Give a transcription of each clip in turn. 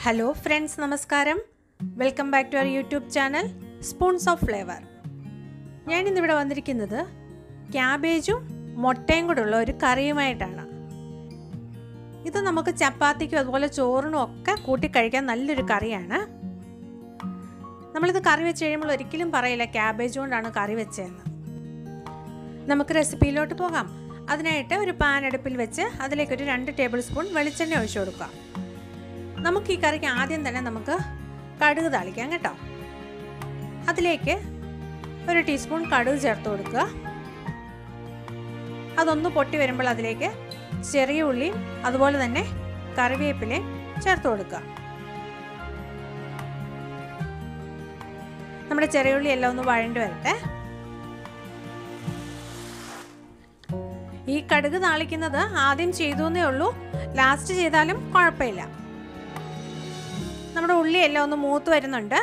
Hello friends, നമസ്കാരം. Welcome back to our YouTube channel spoons of flavour. ഞാനിന്നിവിടെ വന്നിരിക്കുന്നത് ക്യാബേജും മുട്ടയും കൂടെയുള്ള ഒരു കറിയുമായിട്ടാണ്. ഇത് നമുക്ക് ചപ്പാത്തിക്കും അതുപോലെ ചോറിനും ഒക്കെ കൂട്ടിക്കഴിക്കാൻ നല്ലൊരു കറിയാണ്. നമ്മളിത് കറി വെച്ച് കഴിയുമ്പോൾ ഒരിക്കലും പറയില്ല ക്യാബേജ് കൊണ്ടാണ് കറി വെച്ചതെന്ന്. നമുക്ക് റെസിപ്പിയിലോട്ട് പോകാം. അതിനായിട്ട് ഒരു പാൻ അടുപ്പിൽ വെച്ച് അതിലേക്കൊരു 2 ടേബിൾ സ്പൂൺ വെളിച്ചെണ്ണ ഒഴിച്ചു കൊടുക്കുക. നമുക്ക് ഈ കറിക്ക് ആദ്യം തന്നെ നമുക്ക് കടുക് താളിക്കാം കേട്ടോ. അതിലേക്ക് ഒരു ടീസ്പൂൺ കടുക് ചേർത്ത് കൊടുക്കുക. അതൊന്ന് പൊട്ടി വരുമ്പോൾ അതിലേക്ക് ചെറിയ ഉള്ളിയും അതുപോലെ തന്നെ കറിവേപ്പിലയും ചേർത്ത് കൊടുക്കുക. നമ്മുടെ ചെറിയ ഉള്ളി എല്ലാം ഒന്ന് വഴണ്ടി വരട്ടെ. ഈ കടുക് താളിക്കുന്നത് ആദ്യം ചെയ്തു എന്നേ ഉള്ളൂ, ലാസ്റ്റ് ചെയ്താലും കുഴപ്പമില്ല. നമ്മുടെ ഉള്ളി എല്ലാം ഒന്ന് മൂത്ത് വരുന്നുണ്ട്.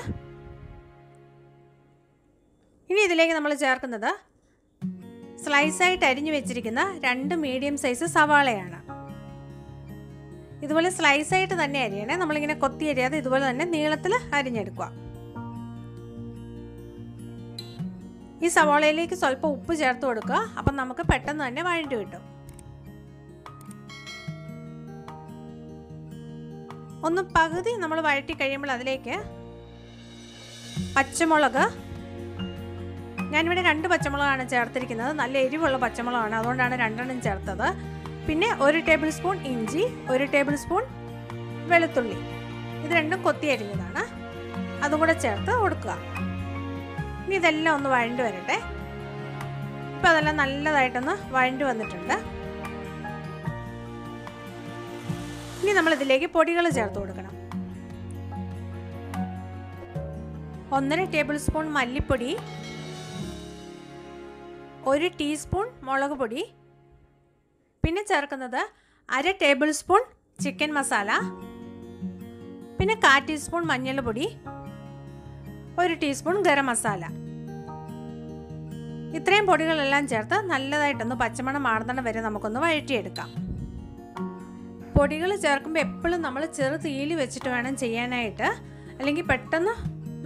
ഇനി ഇതിലേക്ക് നമ്മൾ ചേർക്കുന്നത് സ്ലൈസായിട്ട് അരിഞ്ഞു വെച്ചിരിക്കുന്ന 2 മീഡിയം സൈസ് സവാളയാണ്. ഇതുപോലെ സ്ലൈസായിട്ട് തന്നെ അരിയണേ, നമ്മളിങ്ങനെ കൊത്തി അരിയാതെ ഇതുപോലെ തന്നെ നീളത്തിൽ അരിഞ്ഞെടുക്കുക. ഈ സവാളയിലേക്ക് സ്വല്പം ഉപ്പ് ചേർത്ത് കൊടുക്കുക. അപ്പം നമുക്ക് പെട്ടെന്ന് തന്നെ വഴണ്ടി കിട്ടും. ഒന്ന് പകുതി നമ്മൾ വഴറ്റി കഴിയുമ്പോൾ അതിലേക്ക് പച്ചമുളക്, ഞാനിവിടെ 2 പച്ചമുളകാണ് ചേർത്തിരിക്കുന്നത്. നല്ല എരിവുള്ള പച്ചമുളകാണ്, അതുകൊണ്ടാണ് 2 ചേർത്തത്. പിന്നെ 1 ടേബിൾ സ്പൂൺ ഇഞ്ചി, 1 ടേബിൾ സ്പൂൺ വെളുത്തുള്ളി, ഇത് രണ്ടും കൊത്തി അരിഞ്ഞതാണ്, അതും കൂടെ ചേർത്ത് കൊടുക്കുക. ഇനി ഇതെല്ലാം ഒന്ന് വഴണ്ടി വരട്ടെ. ഇപ്പം അതെല്ലാം നല്ലതായിട്ടൊന്ന് വഴണ്ടി വന്നിട്ടുണ്ട്. ഇനി നമ്മൾ ഇതിലേക്ക് പൊടികൾ ചേർത്ത് കൊടുക്കണം. 1.5 ടേബിൾ സ്പൂൺ മല്ലിപ്പൊടി, 1 ടീസ്പൂൺ മുളക് പൊടി, പിന്നെ ചേർക്കുന്നത് 1/2 ടേബിൾ സ്പൂൺ ചിക്കൻ മസാല, പിന്നെ 1/4 ടീസ്പൂൺ മഞ്ഞൾപ്പൊടി, 1 ടീസ്പൂൺ ഗരം മസാല. ഇത്രയും പൊടികളെല്ലാം ചേർത്ത് നല്ലതായിട്ടൊന്ന് പച്ചമണം മാറുന്ന വരെ നമുക്കൊന്ന് വഴറ്റിയെടുക്കാം. പൊടികൾ ചേർക്കുമ്പോൾ എപ്പോഴും നമ്മൾ ചെറു തീയിൽ വെച്ചിട്ട് വേണം ചെയ്യാനായിട്ട്, അല്ലെങ്കിൽ പെട്ടെന്ന്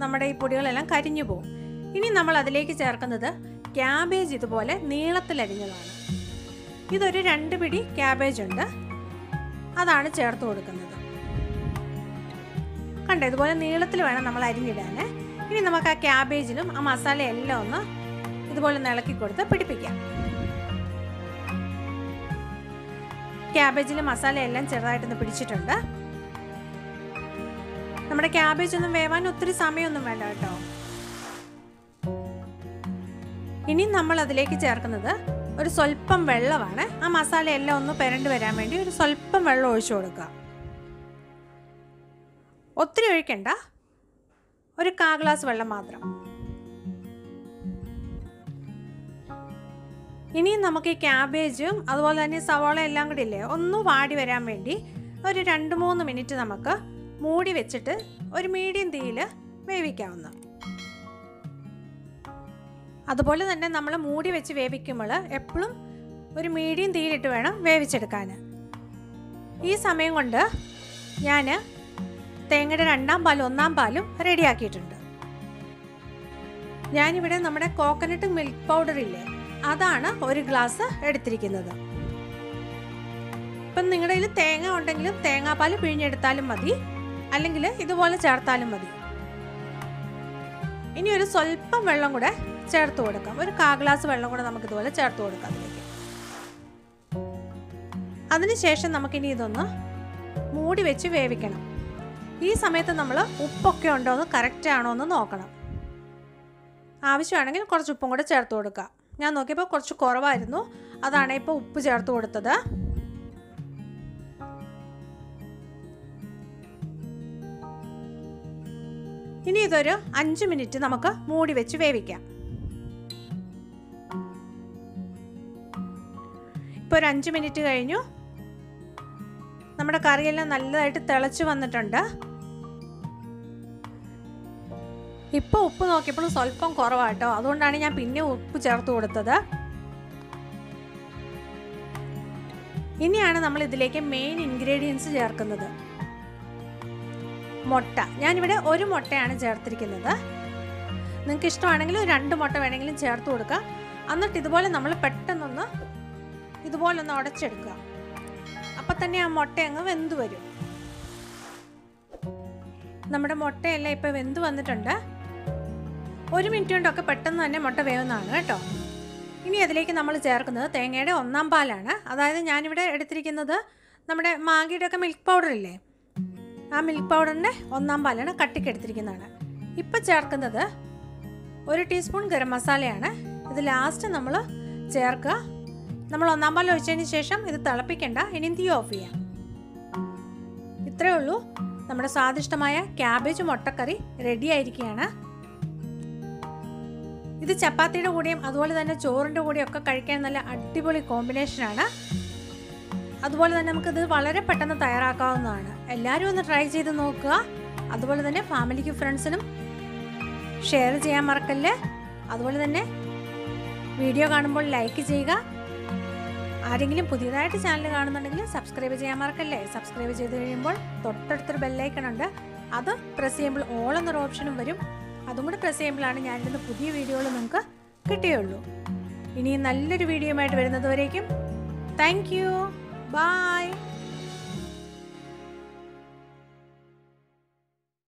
നമ്മുടെ ഈ പൊടികളെല്ലാം കരിഞ്ഞു പോകും. ഇനി നമ്മൾ അതിലേക്ക് ചേർക്കുന്നത് ക്യാബേജ് ഇതുപോലെ നീളത്തിലരിഞ്ഞതാണ്. ഇതൊരു 2 പിടി ക്യാബേജ് ഉണ്ട്, അതാണ് ചേർത്ത് കൊടുക്കുന്നത്. കണ്ടോ, ഇതുപോലെ നീളത്തിൽ വേണം നമ്മൾ അരിഞ്ഞിടാൻ. ഇനി നമുക്ക് ആ ക്യാബേജിലും ആ മസാലയെല്ലാം ഒന്ന് ഇതുപോലെ ഇളക്കി കൊടുത്ത് പിടിപ്പിക്കാം. ക്യാബേജിലും മസാലയെല്ലാം ചെറുതായിട്ടൊന്ന് പിടിച്ചിട്ടുണ്ട്. നമ്മുടെ ക്യാബേജ് ഒന്നും വേവാൻ ഒത്തിരി സമയമൊന്നും വേണ്ട കേട്ടോ. ഇനി നമ്മൾ അതിലേക്ക് ചേർക്കുന്നത് ഒരു സ്വല്പം വെള്ളമാണ്. ആ മസാലയെല്ലാം ഒന്ന് പെരണ്ട് വരാൻ വേണ്ടി ഒരു സ്വല്പം വെള്ളം ഒഴിച്ചു കൊടുക്കുക. ഒത്തിരി ഒഴിക്കണ്ട, ഒരു 1/4 ഗ്ലാസ് വെള്ളം മാത്രം. ഇനി നമുക്ക് ഈ ക്യാബേജും അതുപോലെ തന്നെ സവാള എല്ലാം കൂടി ഇല്ലേ ഒന്ന് വാടി വരാൻ വേണ്ടി ഒരു 2-3 മിനിറ്റ് നമുക്ക് മൂടി വെച്ചിട്ട് ഒരു മീഡിയം തീയിൽ വേവിക്കാവുന്ന. അതുപോലെ തന്നെ നമ്മൾ മൂടി വെച്ച് വേവിക്കുമ്പോൾ എപ്പോഴും ഒരു മീഡിയം തീയിലിട്ട് വേണം വേവിച്ചെടുക്കാൻ. ഈ സമയം കൊണ്ട് ഞാൻ തേങ്ങയുടെ 2ാം പാലും 1ാം പാലും റെഡിയാക്കിയിട്ടുണ്ട്. ഞാനിവിടെ നമ്മുടെ കോക്കനട്ട് മിൽക്ക് പൗഡർ ഇല്ലേ, അതാണ് 1 ഗ്ലാസ് എടുത്തിരിക്കുന്നത്. ഇപ്പം നിങ്ങളുടെ കയ്യിൽ തേങ്ങ ഉണ്ടെങ്കിലും തേങ്ങാപ്പാൽ പിഴിഞ്ഞെടുത്താലും മതി, അല്ലെങ്കിൽ ഇതുപോലെ ചേർത്താലും മതി. ഇനി ഒരു സ്വല്പം വെള്ളം കൂടെ ചേർത്ത് കൊടുക്കാം. ഒരു 1/4 ഗ്ലാസ് വെള്ളം കൂടെ നമുക്ക് ഇതുപോലെ ചേർത്ത് കൊടുക്കാം അതിലേക്ക്. അതിനുശേഷം നമുക്കിനി ഇതൊന്ന് മൂടി വെച്ച് വേവിക്കണം. ഈ സമയത്ത് നമ്മൾ ഉപ്പൊക്കെ ഉണ്ടോ എന്ന് കറക്റ്റ് ആണോ എന്ന് നോക്കണം. ആവശ്യമാണെങ്കിൽ കുറച്ച് ഉപ്പും കൂടെ ചേർത്ത് കൊടുക്കുക. ഞാൻ നോക്കിയപ്പോൾ കുറച്ച് കുറവായിരുന്നു, അതാണ് ഇപ്പോൾ ഉപ്പ് ചേർത്ത് കൊടുത്തത്. ഇനി ഇതൊരു 5 മിനിറ്റ് നമുക്ക് മൂടി വെച്ച് വേവിക്കാം. ഇപ്പോൾ ഒരു 5 മിനിറ്റ് കഴിഞ്ഞു. നമ്മുടെ കറിയെല്ലാം നല്ലതായിട്ട് തിളച്ച് വന്നിട്ടുണ്ട്. ഇപ്പോൾ ഉപ്പ് നോക്കിയപ്പോൾ സ്വല്പം കുറവാട്ടോ, അതുകൊണ്ടാണ് ഞാൻ പിന്നെ ഉപ്പ് ചേർത്ത് കൊടുത്തത്. ഇനിയാണ് നമ്മൾ ഇതിലേക്ക് മെയിൻ ഇൻഗ്രീഡിയൻസ് ചേർക്കുന്നത്. മുട്ട. ഞാനിവിടെ ഒരു മുട്ടയാണ് ചേർത്തിരിക്കുന്നത്. നിങ്ങൾക്ക് ഇഷ്ടമാണെങ്കിൽ 2 മുട്ട വേണമെങ്കിലും ചേർത്ത് കൊടുക്കുക. എന്നിട്ട് ഇതുപോലെ നമ്മൾ പെട്ടെന്നൊന്ന് ഇതുപോലൊന്ന് ഉടച്ചെടുക്കുക. അപ്പം തന്നെ ആ മുട്ട അങ്ങ് വെന്ത് വരും. നമ്മുടെ മുട്ടയെല്ലാം ഇപ്പോൾ വെന്ത് വന്നിട്ടുണ്ട്. 1 മിനിറ്റ് കൊണ്ടൊക്കെ പെട്ടെന്ന് തന്നെ മുട്ട വേവുന്നതാണ് കേട്ടോ. ഇനി അതിലേക്ക് നമ്മൾ ചേർക്കുന്നത് തേങ്ങയുടെ 1-ാം പാലാണ്. അതായത് ഞാനിവിടെ എടുത്തിരിക്കുന്നത് നമ്മുടെ മാഗിയുടെ ഒക്കെ മിൽക്ക് പൗഡർ ഇല്ലേ, ആ മിൽക്ക് പൗഡറിൻ്റെ 1-ാം പാലാണ്, കട്ടിക്ക് എടുത്തിരിക്കുന്നതാണ്. ഇപ്പം ചേർക്കുന്നത് 1 ടീസ്പൂൺ ഗരം മസാലയാണ്. ഇത് ലാസ്റ്റ് നമ്മൾ ചേർക്കുക. നമ്മൾ 1-ാം പാൽ ഒഴിച്ചതിന് ശേഷം ഇത് തിളപ്പിക്കേണ്ട. ഇനി തീ ഓഫ് ചെയ്യാം. ഇത്രയേ ഉള്ളൂ. നമ്മുടെ സ്വാദിഷ്ടമായ ക്യാബേജ് മുട്ടക്കറി റെഡി ആയിരിക്കുകയാണ്. ഇത് ചപ്പാത്തിയുടെ കൂടെയും അതുപോലെ തന്നെ ചോറിൻ്റെ കൂടെയും ഒക്കെ കഴിക്കാൻ നല്ല അടിപൊളി കോമ്പിനേഷനാണ്. അതുപോലെ തന്നെ നമുക്കിത് വളരെ പെട്ടെന്ന് തയ്യാറാക്കാവുന്നതാണ്. എല്ലാവരും ഒന്ന് ട്രൈ ചെയ്ത് നോക്കുക. അതുപോലെ തന്നെ ഫാമിലിക്കും ഫ്രണ്ട്സിനും ഷെയർ ചെയ്യാൻ മറക്കല്ലേ. അതുപോലെ തന്നെ വീഡിയോ കാണുമ്പോൾ ലൈക്ക് ചെയ്യുക. ആരെങ്കിലും പുതിയതായിട്ട് ചാനൽ കാണുന്നുണ്ടെങ്കിൽ സബ്സ്ക്രൈബ് ചെയ്യാൻ മറക്കല്ലേ. സബ്സ്ക്രൈബ് ചെയ്ത് കഴിയുമ്പോൾ തൊട്ടടുത്തൊരു ബെല്ലൈക്കൺ ഉണ്ട്. അത് പ്രസ് ചെയ്യുമ്പോൾ ഓൾ എന്നൊരു ഓപ്ഷനും വരും. അതും കൂടെ പ്രസ് ചെയ്യുമ്പോഴാണ് ഞാനിടുന്ന പുതിയ വീഡിയോകൾ നിങ്ങൾക്ക് കിട്ടുകയുള്ളൂ. ഇനി നല്ലൊരു വീഡിയോയുമായിട്ട് വരുന്നത് വരേക്കും താങ്ക് യു. ബൈ.